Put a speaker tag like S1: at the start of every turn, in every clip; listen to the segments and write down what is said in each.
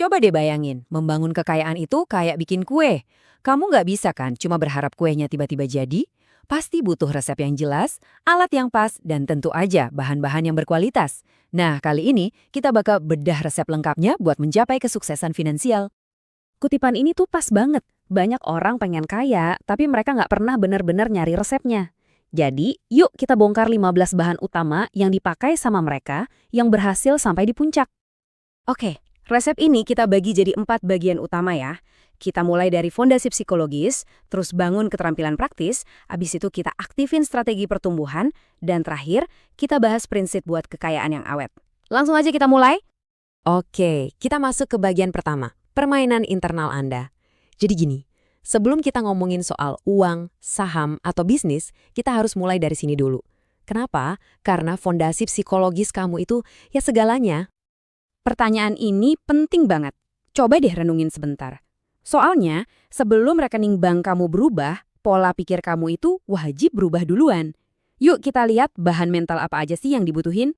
S1: Coba deh bayangin, membangun kekayaan itu kayak bikin kue. Kamu nggak bisa kan cuma berharap kuenya tiba-tiba jadi? Pasti butuh resep yang jelas, alat yang pas, dan tentu aja bahan-bahan yang berkualitas. Nah, kali ini kita bakal bedah resep lengkapnya buat mencapai kesuksesan finansial.
S2: Kutipan ini tuh pas banget. Banyak orang pengen kaya, tapi mereka nggak pernah benar-benar nyari resepnya. Jadi, yuk kita bongkar 15 bahan utama yang dipakai sama mereka yang berhasil sampai di puncak. Oke, resep ini kita bagi jadi 4 bagian utama ya. Kita mulai dari fondasi psikologis, terus bangun keterampilan praktis, abis itu kita aktifin strategi pertumbuhan, dan terakhir kita bahas prinsip buat kekayaan yang awet. Langsung aja kita mulai.
S1: Oke, kita masuk ke bagian pertama, permainan internal Anda. Jadi gini, sebelum kita ngomongin soal uang, saham, atau bisnis, kita harus mulai dari sini dulu. Kenapa? Karena fondasi psikologis kamu itu ya segalanya.
S2: Pertanyaan ini penting banget. Coba deh renungin sebentar. Soalnya, sebelum rekening bank kamu berubah, pola pikir kamu itu wajib berubah duluan. Yuk kita lihat bahan mental apa aja sih yang dibutuhin.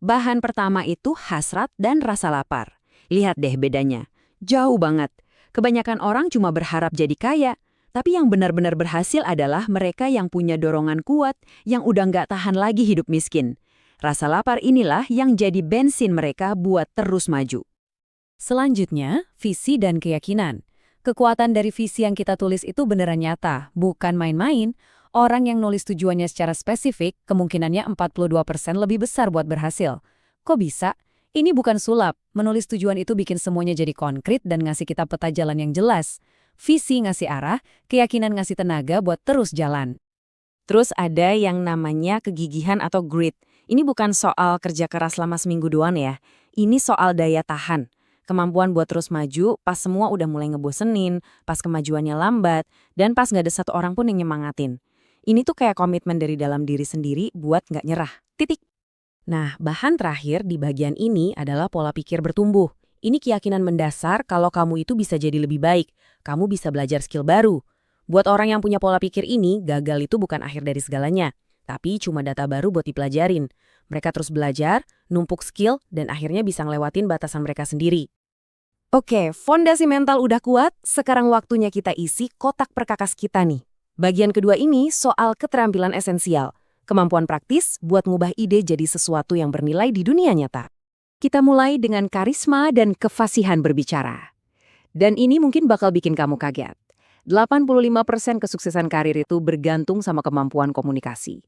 S1: Bahan pertama itu hasrat dan rasa lapar. Lihat deh bedanya. Jauh banget. Kebanyakan orang cuma berharap jadi kaya. Tapi yang benar-benar berhasil adalah mereka yang punya dorongan kuat, yang udah nggak tahan lagi hidup miskin. Rasa lapar inilah yang jadi bensin mereka buat terus maju. Selanjutnya, visi dan keyakinan. Kekuatan dari visi yang kita tulis itu beneran nyata, bukan main-main. Orang yang nulis tujuannya secara spesifik, kemungkinannya 42% lebih besar buat berhasil. Kok bisa? Ini bukan sulap. Menulis tujuan itu bikin semuanya jadi konkret dan ngasih kita peta jalan yang jelas. Visi ngasih arah, keyakinan ngasih tenaga buat terus jalan. Terus ada yang namanya kegigihan atau grit. Ini bukan soal kerja keras selama seminggu doang ya. Ini soal daya tahan. Kemampuan buat terus maju pas semua udah mulai ngebosenin, pas kemajuannya lambat, dan pas nggak ada satu orang pun yang nyemangatin. Ini tuh kayak komitmen dari dalam diri sendiri buat nggak nyerah. Titik. Nah, bahan terakhir di bagian ini adalah pola pikir bertumbuh. Ini keyakinan mendasar kalau kamu itu bisa jadi lebih baik. Kamu bisa belajar skill baru. Buat orang yang punya pola pikir ini, gagal itu bukan akhir dari segalanya. Tapi cuma data baru buat dipelajarin. Mereka terus belajar, numpuk skill, dan akhirnya bisa ngelewatin batasan mereka sendiri. Oke, fondasi mental udah kuat, sekarang waktunya kita isi kotak perkakas kita nih. Bagian kedua ini soal keterampilan esensial. Kemampuan praktis buat ngubah ide jadi sesuatu yang bernilai di dunia nyata. Kita mulai dengan karisma dan kefasihan berbicara. Dan ini mungkin bakal bikin kamu kaget. 85% kesuksesan karir itu bergantung sama kemampuan komunikasi.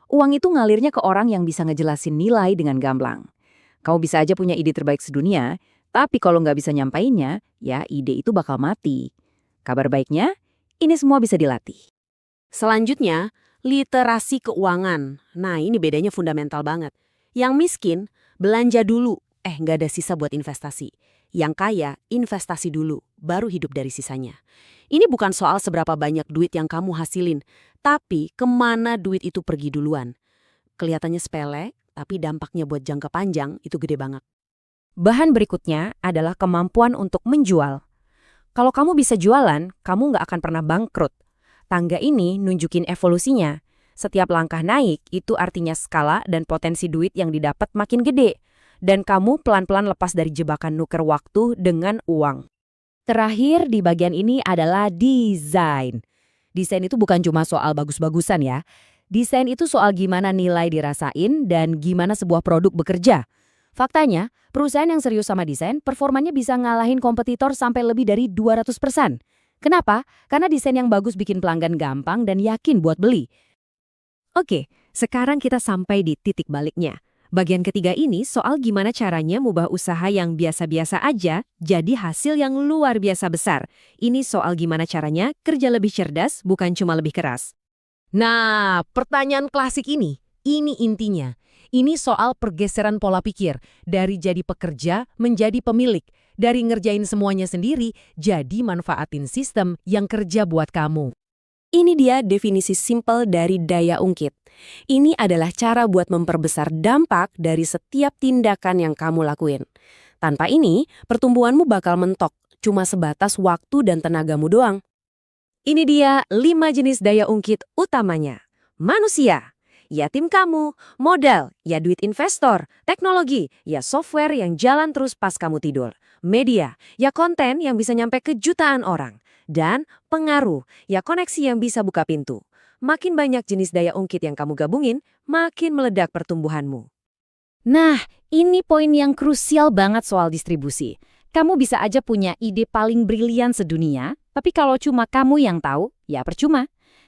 S1: Uang itu ngalirnya ke orang yang bisa ngejelasin nilai dengan gamblang. Kamu bisa aja punya ide terbaik sedunia, tapi kalau nggak bisa nyampainnya, ya ide itu bakal mati. Kabar baiknya, ini semua bisa dilatih. Selanjutnya, literasi keuangan. Nah, ini bedanya fundamental banget. Yang miskin, belanja dulu. Nggak ada sisa buat investasi. Yang kaya, investasi dulu, baru hidup dari sisanya. Ini bukan soal seberapa banyak duit yang kamu hasilin, tapi kemana duit itu pergi duluan. Kelihatannya sepele, tapi dampaknya buat jangka panjang itu gede banget. Bahan berikutnya adalah kemampuan untuk menjual. Kalau kamu bisa jualan, kamu nggak akan pernah bangkrut. Tangga ini nunjukin evolusinya. Setiap langkah naik itu artinya skala dan potensi duit yang didapat makin gede. Dan kamu pelan-pelan lepas dari jebakan nuker waktu dengan uang. Terakhir di bagian ini adalah desain. Desain itu bukan cuma soal bagus-bagusan ya. Desain itu soal gimana nilai dirasain dan gimana sebuah produk bekerja. Faktanya, perusahaan yang serius sama desain, performanya bisa ngalahin kompetitor sampai lebih dari 200%. Kenapa? Karena desain yang bagus bikin pelanggan gampang dan yakin buat beli. Oke, sekarang kita sampai di titik baliknya. Bagian ketiga ini soal gimana caranya mengubah usaha yang biasa-biasa aja jadi hasil yang luar biasa besar. Ini soal gimana caranya kerja lebih cerdas, bukan cuma lebih keras. Nah, pertanyaan klasik ini intinya. Ini soal pergeseran pola pikir, dari jadi pekerja menjadi pemilik, dari ngerjain semuanya sendiri jadi manfaatin sistem yang kerja buat kamu. Ini dia definisi simpel dari daya ungkit. Ini adalah cara buat memperbesar dampak dari setiap tindakan yang kamu lakuin. Tanpa ini, pertumbuhanmu bakal mentok, cuma sebatas waktu dan tenagamu doang. Ini dia 5 jenis daya ungkit utamanya. Manusia, ya tim kamu. Modal, ya duit investor. Teknologi, ya software yang jalan terus pas kamu tidur.
S3: Media, ya konten yang bisa nyampe ke jutaan orang. Dan pengaruh, ya koneksi yang bisa buka pintu. Makin banyak jenis daya ungkit yang kamu gabungin, makin meledak pertumbuhanmu.
S2: Nah, ini poin yang krusial banget soal distribusi. Kamu bisa aja punya ide paling brilian sedunia, tapi kalau cuma kamu yang tahu, ya percuma.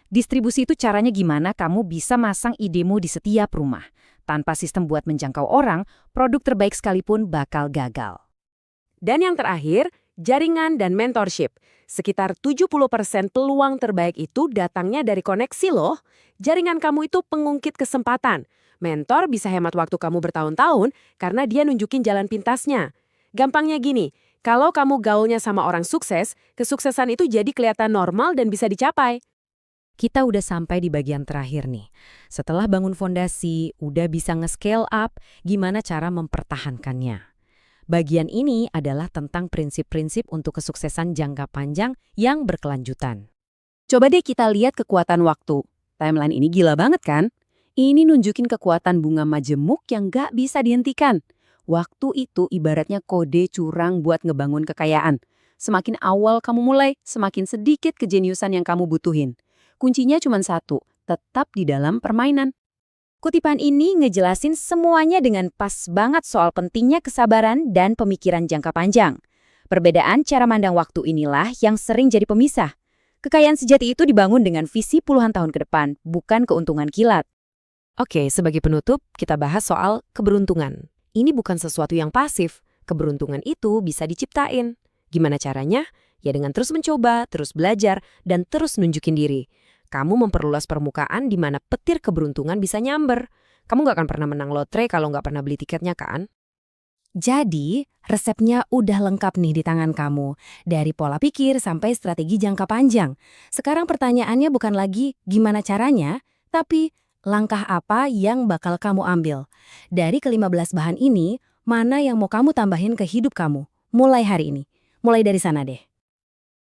S2: Distribusi itu caranya gimana kamu bisa masang idemu di setiap rumah. Tanpa sistem buat menjangkau orang, produk terbaik sekalipun bakal gagal.
S3: Dan yang terakhir, jaringan dan mentorship. Sekitar 70% peluang terbaik itu datangnya dari koneksi loh. Jaringan kamu itu pengungkit kesempatan. Mentor bisa hemat waktu kamu bertahun-tahun karena dia nunjukin jalan pintasnya. Gampangnya gini, kalau kamu gaulnya sama orang sukses, kesuksesan itu jadi kelihatan normal dan bisa dicapai.
S2: Kita udah sampai di bagian terakhir nih. Setelah bangun fondasi, udah bisa nge-scale up, gimana cara mempertahankannya. Bagian ini adalah tentang prinsip-prinsip untuk kesuksesan jangka panjang yang berkelanjutan.
S1: Coba deh kita lihat kekuatan waktu. Timeline ini gila banget kan? Ini nunjukin kekuatan bunga majemuk yang gak bisa dihentikan. Waktu itu ibaratnya kode curang buat ngebangun kekayaan. Semakin awal kamu mulai, semakin sedikit kejeniusan yang kamu butuhin. Kuncinya cuma satu, tetap di dalam permainan.
S2: Kutipan ini ngejelasin semuanya dengan pas banget soal pentingnya kesabaran dan pemikiran jangka panjang. Perbedaan cara mandang waktu inilah yang sering jadi pemisah. Kekayaan sejati itu dibangun dengan visi puluhan tahun ke depan, bukan keuntungan kilat.
S3: Oke, sebagai penutup, kita bahas soal keberuntungan. Ini bukan sesuatu yang pasif. Keberuntungan itu bisa diciptain. Gimana caranya? Ya dengan terus mencoba, terus belajar, dan terus nunjukin diri. Kamu memperluas permukaan di mana petir keberuntungan bisa nyamber. Kamu nggak akan pernah menang lotre kalau nggak pernah beli tiketnya kan?
S2: Jadi, resepnya udah lengkap nih di tangan kamu. Dari pola pikir sampai strategi jangka panjang. Sekarang pertanyaannya bukan lagi gimana caranya, tapi langkah apa yang bakal kamu ambil. Dari ke-15 bahan ini, mana yang mau kamu tambahin ke hidup kamu? Mulai hari ini. Mulai dari sana deh.